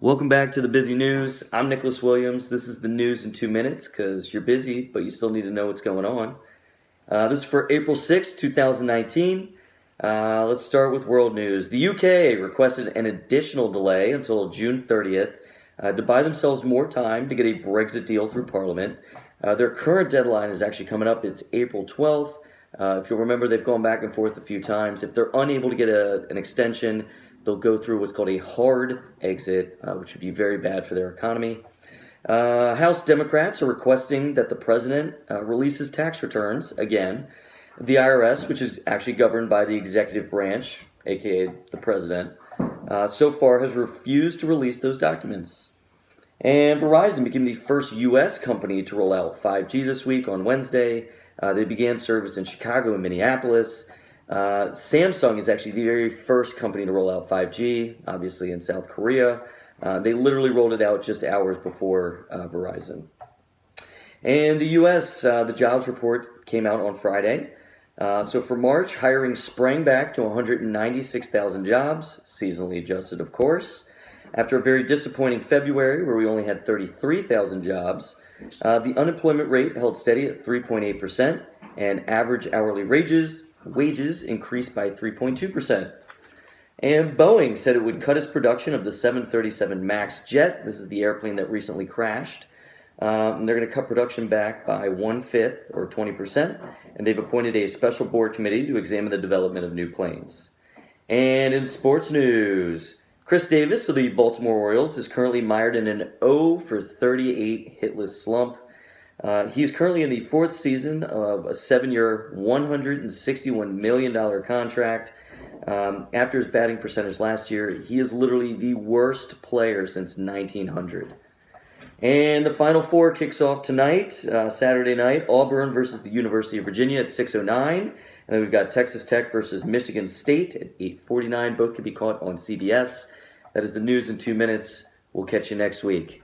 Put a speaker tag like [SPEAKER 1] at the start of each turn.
[SPEAKER 1] Welcome back to the Busy News. I'm Nicholas Williams. This is the news in 2 minutes because you're busy, but you still need to know what's going on. This is for April 6th, 2019. Let's start with world news. The UK requested an additional delay until June 30th to buy themselves more time to get a Brexit deal through Parliament. Their current deadline is actually coming up. It's April 12th. If you'll remember, they've gone back and forth a few times. If they're unable to get an extension, they'll go through what's called a hard exit, which would be very bad for their economy. House Democrats are requesting that the president releases tax returns again. The IRS, which is actually governed by the executive branch, aka the president, so far has refused to release those documents. And Verizon became the first U.S. company to roll out 5G this week on Wednesday. They began service in Chicago and Minneapolis. Samsung is actually the very first company to roll out 5G, obviously in South Korea. They literally rolled it out just hours before Verizon. And the U.S., the jobs report came out on Friday. So for March, hiring sprang back to 196,000 jobs, seasonally adjusted, of course. After a very disappointing February, where we only had 33,000 jobs, the unemployment rate held steady at 3.8%, and average hourly wages increased by 3.2%. And Boeing said it would cut its production of the 737 MAX jet. This is the airplane that recently crashed. And they're going to cut production back by 1/5 or 20%. And they've appointed a special board committee to examine the development of new planes. And in sports news, Chris Davis of the Baltimore Orioles is currently mired in an 0-for-38 hitless slump. He is currently in the fourth season of a 7-year, $161 million contract. After his batting percentage last year, he is literally the worst player since 1900. And the Final Four kicks off tonight, Saturday night, Auburn versus the University of Virginia at 6:09. And then we've got Texas Tech versus Michigan State at 8:49. Both can be caught on CBS. That is the news in 2 minutes. We'll catch you next week.